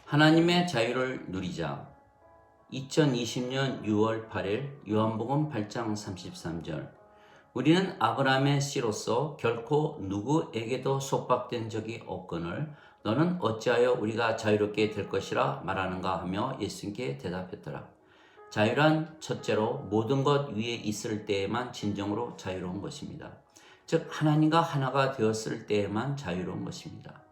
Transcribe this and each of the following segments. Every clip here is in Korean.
하나님의 자유를 누리자. 2020년 6월 8일 요한복음 8장 33절. 우리는 아브라함의 씨로서 결코 누구에게도 속박된 적이 없거늘 너는 어찌하여 우리가 자유롭게 될 것이라 말하는가 하며 예수님께 대답했더라. 자유란 첫째로 모든 것 위에 있을 때에만 진정으로 자유로운 것입니다. 즉 하나님과 하나가 되었을 때에만 자유로운 것입니다.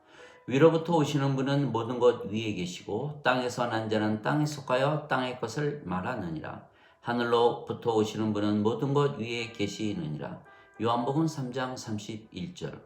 위로부터 오시는 분은 모든 것 위에 계시고 땅에서 난 자는 땅에 속하여 땅의 것을 말하느니라. 하늘로부터 오시는 분은 모든 것 위에 계시느니라. 요한복음 3장 31절.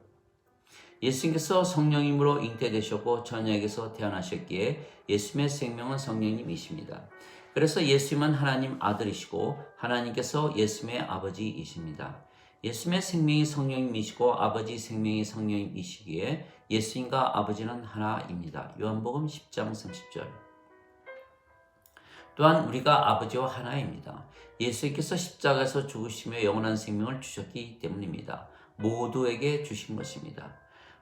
예수님께서 성령님으로 잉태되셨고 처녀에게서 태어나셨기에 예수님의 생명은 성령님이십니다. 그래서 예수님은 하나님 아들이시고 하나님께서 예수님의 아버지이십니다. 예수님의 생명이 성령님이시고 아버지 생명이 성령님이시기에 예수님과 아버지는 하나입니다. 요한복음 10장 30절. 또한 우리가 아버지와 하나입니다. 예수님께서 십자가에서 죽으시며 영원한 생명을 주셨기 때문입니다. 모두에게 주신 것입니다.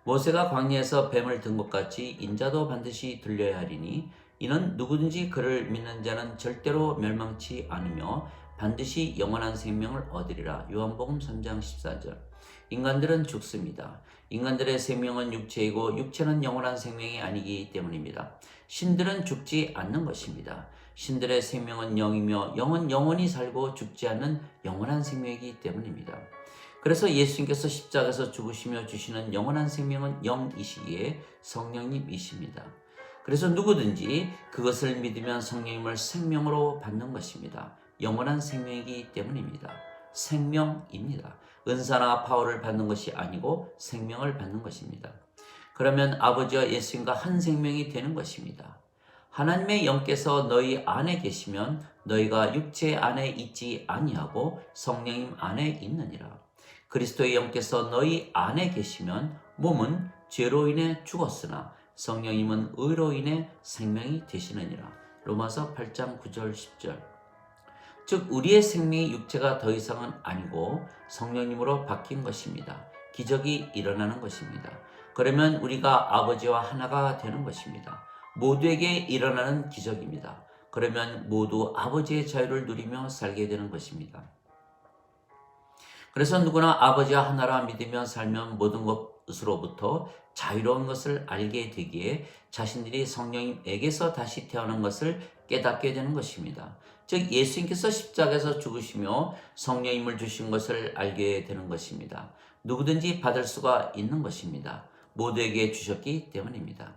모세가 광야에서 뱀을 든 것 같이 인자도 반드시 들려야 하리니 이는 누구든지 그를 믿는 자는 절대로 멸망치 않으며 반드시 영원한 생명을 얻으리라. 요한복음 3장 14절. 인간들은 죽습니다. 인간들의 생명은 육체이고 육체는 영원한 생명이 아니기 때문입니다. 신들은 죽지 않는 것입니다. 신들의 생명은 영이며 영은 영원히 살고 죽지 않는 영원한 생명이기 때문입니다. 그래서 예수님께서 십자가에서 죽으시며 주시는 영원한 생명은 영이시기에 성령님이십니다. 그래서 누구든지 그것을 믿으면 성령님을 생명으로 받는 것입니다. 영원한 생명이기 때문입니다. 생명입니다. 은사나 파워를 받는 것이 아니고 생명을 받는 것입니다. 그러면 아버지와 예수님과 한 생명이 되는 것입니다. 하나님의 영께서 너희 안에 계시면 너희가 육체 안에 있지 아니하고 성령님 안에 있느니라. 그리스도의 영께서 너희 안에 계시면 몸은 죄로 인해 죽었으나 성령님은 의로 인해 생명이 되시느니라. 로마서 8장 9절 10절. 즉 우리의 생명이 육체가 더 이상은 아니고 성령님으로 바뀐 것입니다. 기적이 일어나는 것입니다. 그러면 우리가 아버지와 하나가 되는 것입니다. 모두에게 일어나는 기적입니다. 그러면 모두 아버지의 자유를 누리며 살게 되는 것입니다. 그래서 누구나 아버지와 하나라 믿으며 살면 모든 것으로부터 자유로운 것을 알게 되기에 자신들이 성령님에게서 다시 태어난 것을 깨닫게 되는 것입니다. 즉 예수님께서 십자가에서 죽으시며 성령님을 주신 것을 알게 되는 것입니다. 누구든지 받을 수가 있는 것입니다. 모두에게 주셨기 때문입니다.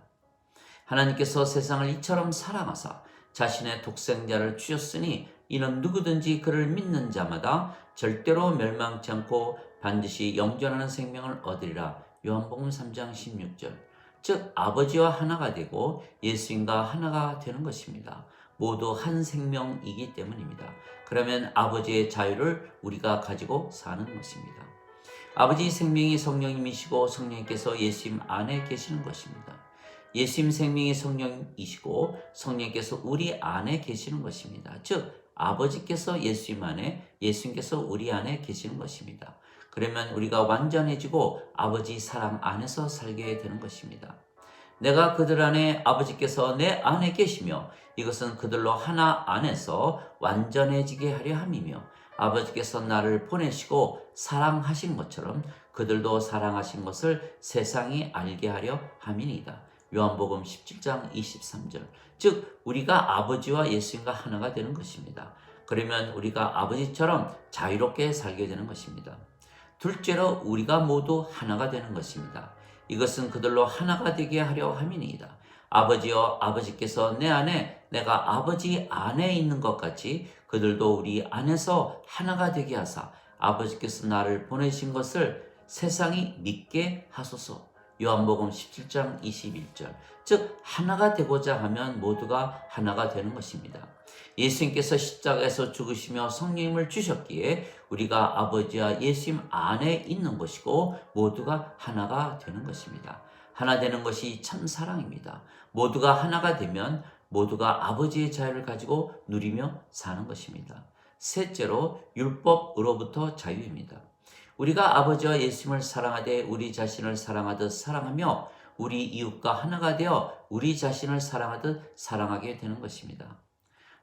하나님께서 세상을 이처럼 사랑하사 자신의 독생자를 주셨으니 이는 누구든지 그를 믿는 자마다 절대로 멸망치 않고 반드시 영존하는 생명을 얻으리라. 요한복음 3장 16절. 즉 아버지와 하나가 되고 예수님과 하나가 되는 것입니다. 모두 한 생명이기 때문입니다. 그러면 아버지의 자유를 우리가 가지고 사는 것입니다. 아버지 생명이 성령님이시고 성령님께서 예수님 안에 계시는 것입니다. 예수님 생명이 성령이시고 성령께서 우리 안에 계시는 것입니다. 즉 아버지께서 예수님 안에, 예수님께서 우리 안에 계시는 것입니다. 그러면 우리가 완전해지고 아버지 사랑 안에서 살게 되는 것입니다. 내가 그들 안에, 아버지께서 내 안에 계시며 이것은 그들로 하나 안에서 완전해지게 하려 함이며 아버지께서 나를 보내시고 사랑하신 것처럼 그들도 사랑하신 것을 세상이 알게 하려 함이니이다. 요한복음 17장 23절. 즉 우리가 아버지와 예수님과 하나가 되는 것입니다. 그러면 우리가 아버지처럼 자유롭게 살게 되는 것입니다. 둘째로 우리가 모두 하나가 되는 것입니다. 이것은 그들로 하나가 되게 하려 함이니이다. 아버지여 아버지께서 내 안에 내가 아버지 안에 있는 것 같이 그들도 우리 안에서 하나가 되게 하사 아버지께서 나를 보내신 것을 세상이 믿게 하소서. 요한복음 17장 21절. 즉 하나가 되고자 하면 모두가 하나가 되는 것입니다. 예수님께서 십자가에서 죽으시며 성령님을 주셨기에 우리가 아버지와 예수님 안에 있는 것이고 모두가 하나가 되는 것입니다. 하나 되는 것이 참 사랑입니다. 모두가 하나가 되면 모두가 아버지의 자유를 가지고 누리며 사는 것입니다. 셋째로 율법으로부터 자유입니다. 우리가 아버지와 예수님을 사랑하되 우리 자신을 사랑하듯 사랑하며 우리 이웃과 하나가 되어 우리 자신을 사랑하듯 사랑하게 되는 것입니다.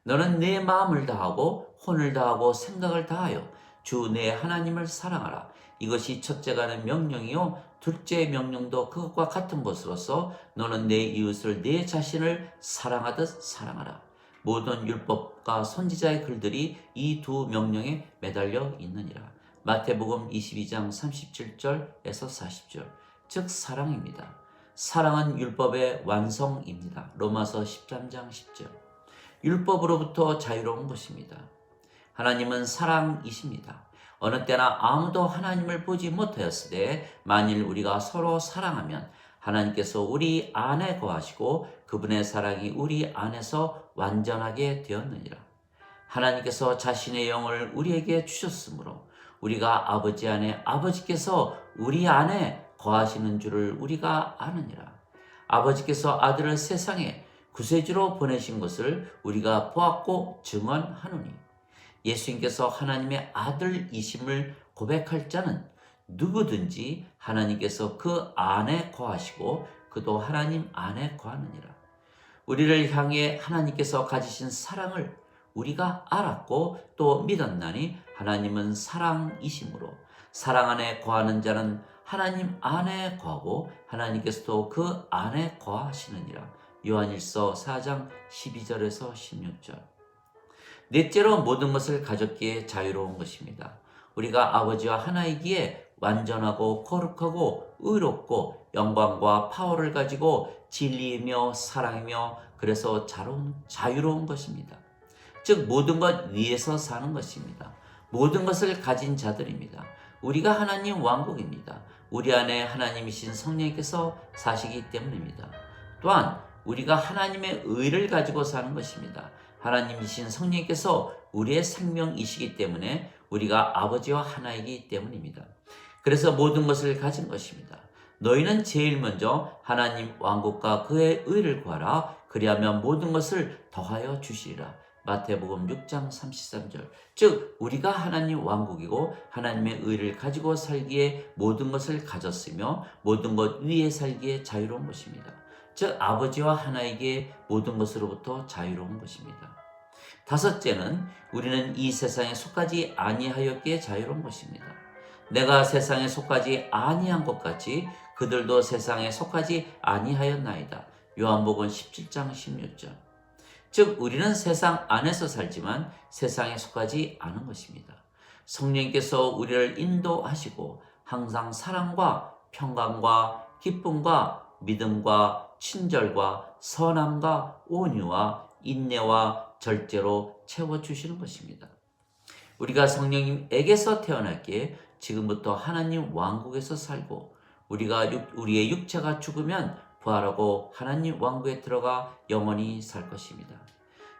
너는 내 마음을 다하고 혼을 다하고 생각을 다하여 주 내 하나님을 사랑하라. 이것이 첫째가 는 명령이요 둘째 명령도 그것과 같은 것으로서 너는 내 이웃을 내 자신을 사랑하듯 사랑하라. 모든 율법과 선지자의 글들이 이 두 명령에 매달려 있느니라. 마태복음 22장 37절에서 40절. 즉 사랑입니다. 사랑은 율법의 완성입니다. 로마서 13장 10절. 율법으로부터 자유로운 것입니다. 하나님은 사랑이십니다. 어느 때나 아무도 하나님을 보지 못하였으되 만일 우리가 서로 사랑하면 하나님께서 우리 안에 거하시고 그분의 사랑이 우리 안에서 완전하게 되었느니라. 하나님께서 자신의 영을 우리에게 주셨으므로 우리가 아버지 안에 아버지께서 우리 안에 거하시는 줄을 우리가 아느니라. 아버지께서 아들을 세상에 구세주로 보내신 것을 우리가 보았고 증언하노니 예수님께서 하나님의 아들이심을 고백할 자는 누구든지 하나님께서 그 안에 거하시고 그도 하나님 안에 거하느니라. 우리를 향해 하나님께서 가지신 사랑을 우리가 알았고 또 믿었나니 하나님은 사랑이심으로 사랑 안에 거하는 자는 하나님 안에 거하고 하나님께서도 그 안에 거하시느니라. 요한일서 4장 12절에서 16절. 넷째로 모든 것을 가졌기에 자유로운 것입니다. 우리가 아버지와 하나이기에 완전하고 거룩하고 의롭고 영광과 파워를 가지고 진리이며 사랑이며 그래서 자유로운 것입니다. 즉 모든 것 위에서 사는 것입니다. 모든 것을 가진 자들입니다. 우리가 하나님 왕국입니다. 우리 안에 하나님이신 성령께서 사시기 때문입니다. 또한 우리가 하나님의 의를 가지고 사는 것입니다. 하나님이신 성령께서 우리의 생명이시기 때문에 우리가 아버지와 하나이기 때문입니다. 그래서 모든 것을 가진 것입니다. 너희는 제일 먼저 하나님 왕국과 그의 의를 구하라. 그리하면 모든 것을 더하여 주시리라. 마태복음 6장 33절. 즉 우리가 하나님 왕국이고 하나님의 의를 가지고 살기에 모든 것을 가졌으며 모든 것 위에 살기에 자유로운 것입니다. 즉 아버지와 하나에게 모든 것으로부터 자유로운 것입니다. 다섯째는 우리는 이 세상에 속하지 아니하였기에 자유로운 것입니다. 내가 세상에 속하지 아니한 것 같이 그들도 세상에 속하지 아니하였나이다. 요한복음 17장 16절. 즉 우리는 세상 안에서 살지만 세상에 속하지 않은 것입니다. 성령께서 우리를 인도하시고 항상 사랑과 평강과 기쁨과 믿음과 친절과 선함과 온유와 인내와 절제로 채워주시는 것입니다. 우리가 성령님에게서 태어났기에 지금부터 하나님 왕국에서 살고 우리의 육체가 죽으면 부활하고 하나님 왕국에 들어가 영원히 살 것입니다.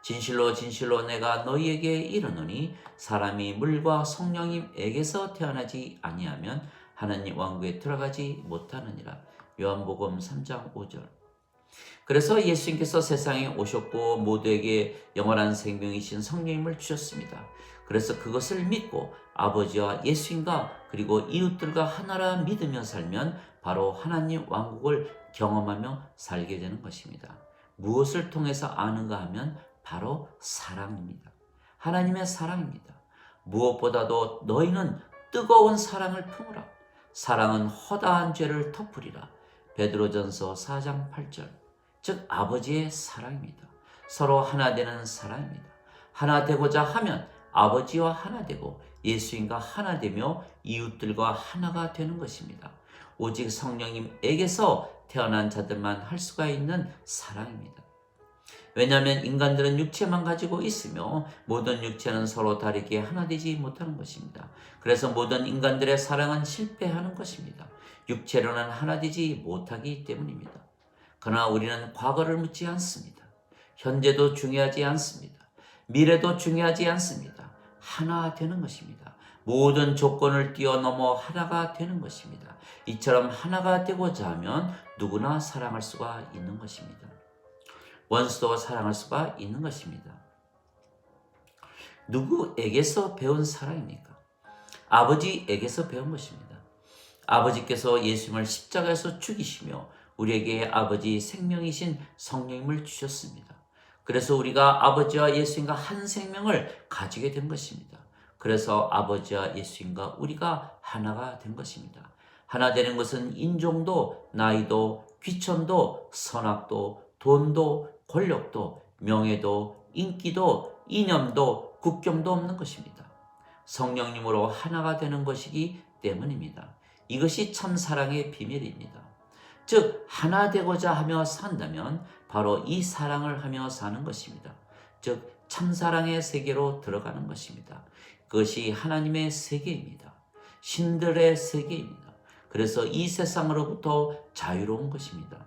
진실로 진실로 내가 너희에게 이르노니 사람이 물과 성령님에게서 태어나지 아니하면 하나님 왕국에 들어가지 못하느니라. 요한복음 3장 5절. 그래서 예수님께서 세상에 오셨고 모두에게 영원한 생명이신 성령님을 주셨습니다. 그래서 그것을 믿고 아버지와 예수님과 그리고 이웃들과 하나라 믿으며 살면 바로 하나님 왕국을 경험하며 살게 되는 것입니다. 무엇을 통해서 아는가 하면 바로 사랑입니다. 하나님의 사랑입니다. 무엇보다도 너희는 뜨거운 사랑을 품으라. 사랑은 허다한 죄를 덮으리라. 베드로전서 4장 8절. 즉 아버지의 사랑입니다. 서로 하나 되는 사랑입니다. 하나 되고자 하면 아버지와 하나 되고 예수님과 하나 되며 이웃들과 하나가 되는 것입니다. 오직 성령님에게서 태어난 자들만 할 수가 있는 사랑입니다. 왜냐하면 인간들은 육체만 가지고 있으며 모든 육체는 서로 다르게 하나 되지 못하는 것입니다. 그래서 모든 인간들의 사랑은 실패하는 것입니다. 육체로는 하나 되지 못하기 때문입니다. 그러나 우리는 과거를 묻지 않습니다. 현재도 중요하지 않습니다. 미래도 중요하지 않습니다. 하나 되는 것입니다. 모든 조건을 뛰어넘어 하나가 되는 것입니다. 이처럼 하나가 되고자 하면 누구나 사랑할 수가 있는 것입니다. 원수도 사랑할 수가 있는 것입니다. 누구에게서 배운 사랑입니까? 아버지에게서 배운 것입니다. 아버지께서 예수님을 십자가에서 죽이시며 우리에게 아버지 생명이신 성령님을 주셨습니다. 그래서 우리가 아버지와 예수님과 한 생명을 가지게 된 것입니다. 그래서 아버지와 예수님과 우리가 하나가 된 것입니다. 하나 되는 것은 인종도, 나이도, 귀천도, 선악도, 돈도, 권력도, 명예도, 인기도, 이념도, 국경도 없는 것입니다. 성령님으로 하나가 되는 것이기 때문입니다. 이것이 참 사랑의 비밀입니다. 즉 하나 되고자 하며 산다면 바로 이 사랑을 하며 사는 것입니다. 즉 참사랑의 세계로 들어가는 것입니다. 그것이 하나님의 세계입니다. 신들의 세계입니다. 그래서 이 세상으로부터 자유로운 것입니다.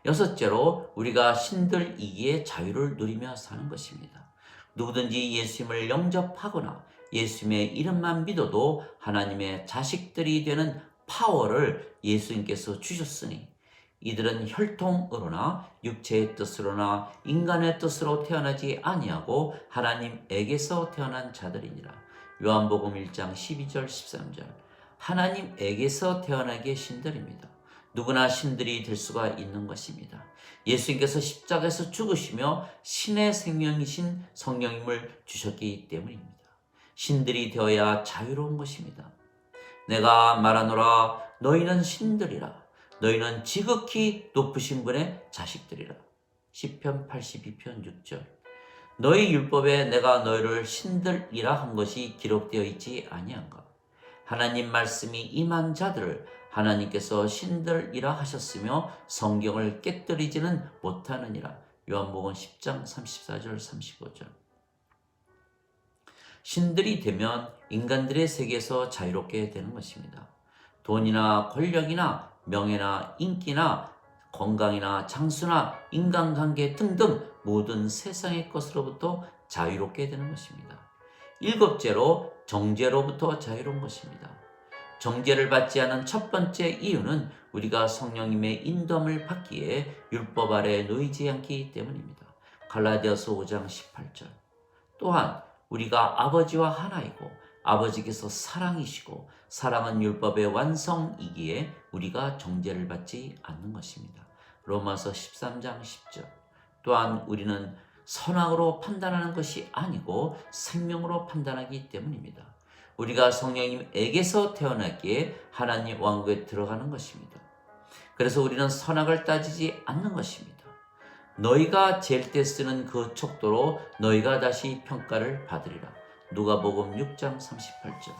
여섯째로 우리가 신들이기에 자유를 누리며 사는 것입니다. 누구든지 예수님을 영접하거나 예수님의 이름만 믿어도 하나님의 자식들이 되는 파워를 예수님께서 주셨으니 이들은 혈통으로나 육체의 뜻으로나 인간의 뜻으로 태어나지 아니하고 하나님에게서 태어난 자들이니라. 요한복음 1장 12절 13절. 하나님에게서 태어나게 신들입니다. 누구나 신들이 될 수가 있는 것입니다. 예수님께서 십자가에서 죽으시며 신의 생명이신 성령님을 주셨기 때문입니다. 신들이 되어야 자유로운 것입니다. 내가 말하노라 너희는 신들이라. 너희는 지극히 높으신 분의 자식들이라. 시편 82편 6절. 너희 율법에 내가 너희를 신들이라 한 것이 기록되어 있지 아니한가. 하나님 말씀이 임한 자들을 하나님께서 신들이라 하셨으며 성경을 깨뜨리지는 못하느니라. 요한복음 10장 34절 35절. 신들이 되면 인간들의 세계에서 자유롭게 되는 것입니다. 돈이나 권력이나 명예나 인기나 건강이나 장수나 인간관계 등등 모든 세상의 것으로부터 자유롭게 되는 것입니다. 일곱째로 정죄로부터 자유로운 것입니다. 정죄를 받지 않은 첫 번째 이유는 우리가 성령님의 인도함을 받기에 율법 아래 놓이지 않기 때문입니다. 갈라디아서 5장 18절. 또한 우리가 아버지와 하나이고 아버지께서 사랑이시고 사랑은 율법의 완성이기에 우리가 정죄를 받지 않는 것입니다. 로마서 13장 10절. 또한 우리는 선악으로 판단하는 것이 아니고 생명으로 판단하기 때문입니다. 우리가 성령님에게서 태어났기에 하나님 왕국에 들어가는 것입니다. 그래서 우리는 선악을 따지지 않는 것입니다. 너희가 잴 때 쓰는 그 척도로 너희가 다시 평가를 받으리라. 누가복음 6장 38절.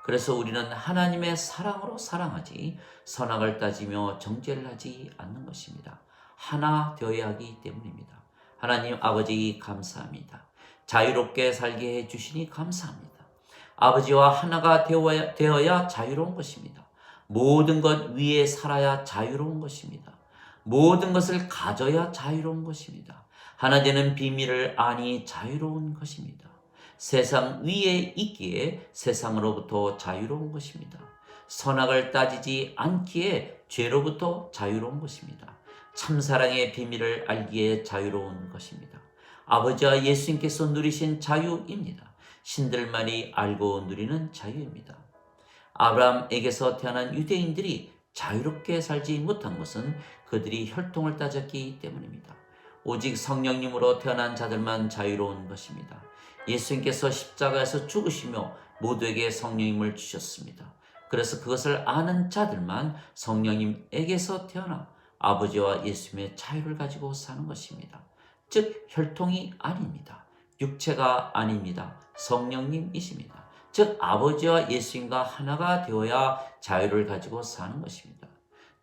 그래서 우리는 하나님의 사랑으로 사랑하지 선악을 따지며 정죄를 하지 않는 것입니다. 하나 되어야 하기 때문입니다. 하나님 아버지 감사합니다. 자유롭게 살게 해주시니 감사합니다. 아버지와 하나가 되어야 자유로운 것입니다. 모든 것 위에 살아야 자유로운 것입니다. 모든 것을 가져야 자유로운 것입니다. 하나 되는 비밀을 아니 자유로운 것입니다. 세상 위에 있기에 세상으로부터 자유로운 것입니다. 선악을 따지지 않기에 죄로부터 자유로운 것입니다. 참사랑의 비밀을 알기에 자유로운 것입니다. 아버지와 예수님께서 누리신 자유입니다. 신들만이 알고 누리는 자유입니다. 아브라함에게서 태어난 유대인들이 자유롭게 살지 못한 것은 그들이 혈통을 따졌기 때문입니다. 오직 성령님으로 태어난 자들만 자유로운 것입니다. 예수님께서 십자가에서 죽으시며 모두에게 성령님을 주셨습니다. 그래서 그것을 아는 자들만 성령님에게서 태어나 아버지와 예수님의 자유를 가지고 사는 것입니다. 즉 혈통이 아닙니다. 육체가 아닙니다. 성령님이십니다. 즉 아버지와 예수님과 하나가 되어야 자유를 가지고 사는 것입니다.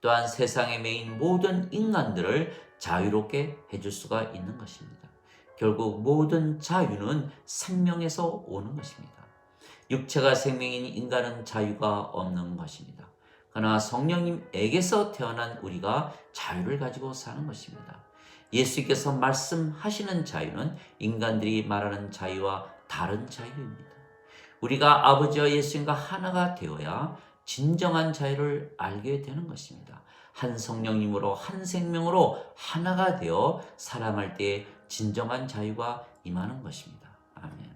또한 세상에 매인 모든 인간들을 자유롭게 해줄 수가 있는 것입니다. 결국 모든 자유는 생명에서 오는 것입니다. 육체가 생명인 인간은 자유가 없는 것입니다. 그러나 성령님에게서 태어난 우리가 자유를 가지고 사는 것입니다. 예수께서 말씀하시는 자유는 인간들이 말하는 자유와 다른 자유입니다. 우리가 아버지와 예수님과 하나가 되어야 진정한 자유를 알게 되는 것입니다. 한 성령님으로 한 생명으로 하나가 되어 사랑할 때 진정한 자유가 임하는 것입니다. 아멘.